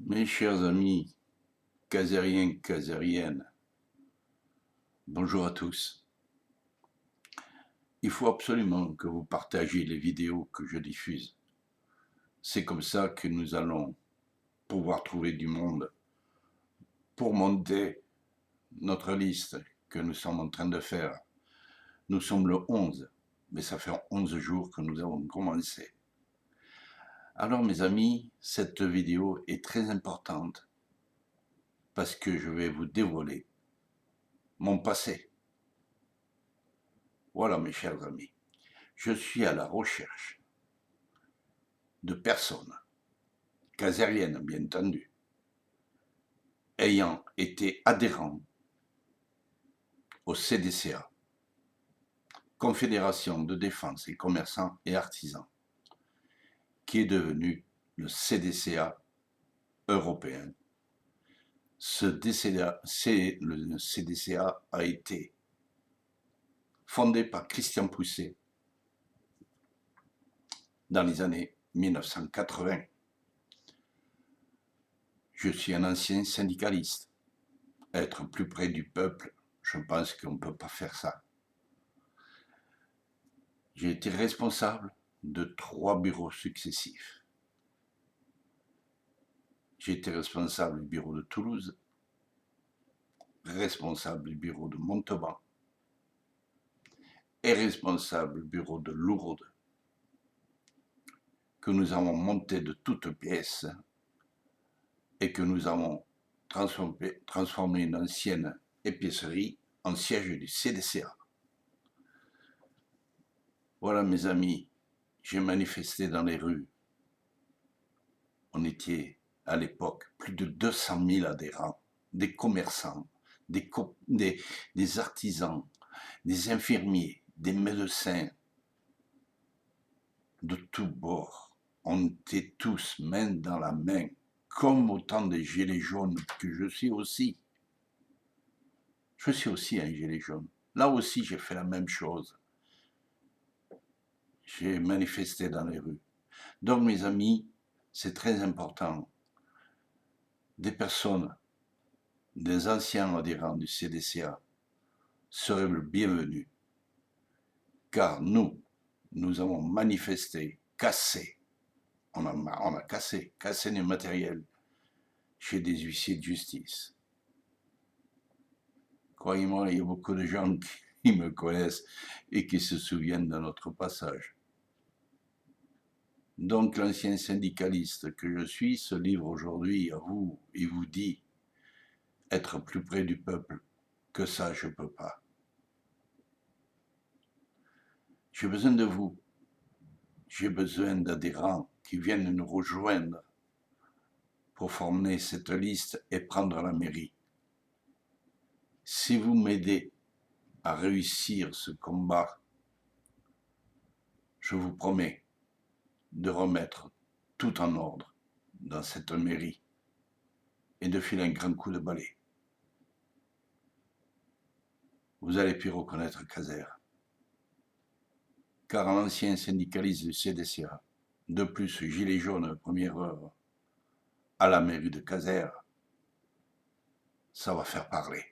Mes chers amis casériens, casériennes, bonjour à tous. Il faut absolument que vous partagiez les vidéos que je diffuse. C'est comme ça que nous allons pouvoir trouver du monde pour monter notre liste que nous sommes en train de faire. Nous sommes le 11, mais ça fait 11 jours que nous avons commencé. Alors mes amis, cette vidéo est très importante parce que je vais vous dévoiler mon passé. Voilà mes chers amis, je suis à la recherche de personnes, casériennes bien entendu, ayant été adhérents au CDCA, Confédération de défense et commerçants et artisans, qui est devenu le CDCA européen. Le CDCA a été fondé par Christian Pousset dans les années 1980. Je suis un ancien syndicaliste. Être plus près du peuple, je pense qu'on ne peut pas faire ça. J'ai été responsable de 3 bureaux successifs. J'ai été responsable du bureau de Toulouse, responsable du bureau de Montauban et responsable du bureau de Lourdes, que nous avons monté de toutes pièces et que nous avons transformé une ancienne épicerie en siège du CDCA. Voilà mes amis, j'ai manifesté dans les rues. On était à l'époque plus de 200 000 adhérents, des commerçants, des artisans, des infirmiers, des médecins, de tous bords. On était tous main dans la main, comme autant des gilets jaunes que je suis aussi. Je suis aussi un gilet jaune. Là aussi, j'ai fait la même chose. J'ai manifesté dans les rues. Donc, mes amis, c'est très important. Des personnes, des anciens adhérents du CDCA seraient le bienvenu. Car nous avons manifesté, cassé. On a cassé du matériel chez des huissiers de justice. Croyez-moi, il y a beaucoup de gens qui me connaissent et qui se souviennent de notre passage. Donc l'ancien syndicaliste que je suis se livre aujourd'hui à vous et vous dit être plus près du peuple, que ça je ne peux pas. J'ai besoin de vous, j'ai besoin d'adhérents qui viennent nous rejoindre pour former cette liste et prendre la mairie. Si vous m'aidez à réussir ce combat, je vous promets de remettre tout en ordre dans cette mairie et de filer un grand coup de balai. Vous allez plus reconnaître Caser, car un ancien syndicaliste du CDCA, de plus gilet jaune première heure, à la mairie de Caser, ça va faire parler.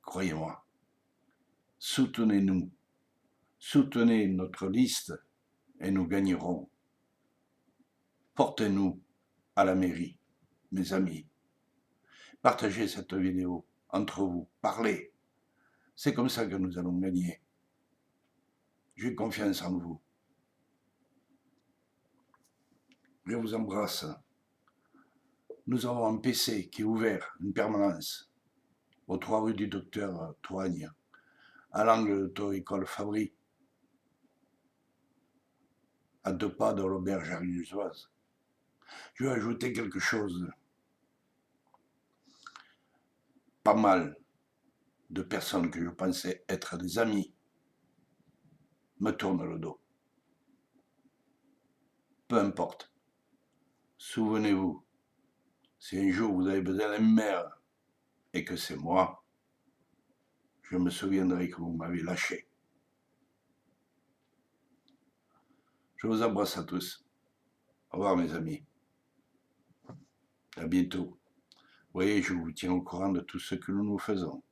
Croyez-moi, soutenez-nous, soutenez notre liste et nous gagnerons. Portez-nous à la mairie, mes amis. Partagez cette vidéo entre vous, parlez. C'est comme ça que nous allons gagner. J'ai confiance en vous. Je vous embrasse. Nous avons un PC qui est ouvert, une permanence, aux 3 rue du Docteur Toigne, à l'angle de l'auto-école Fabry, à 2 pas de l'auberge ariégeoise. Je vais ajouter quelque chose. Pas mal de personnes que je pensais être des amis me tournent le dos. Peu importe. Souvenez-vous, si un jour vous avez besoin d'un maire et que c'est moi, je me souviendrai que vous m'avez lâché. Je vous embrasse à tous. Au revoir mes amis. À bientôt. Vous voyez, je vous tiens au courant de tout ce que nous faisons.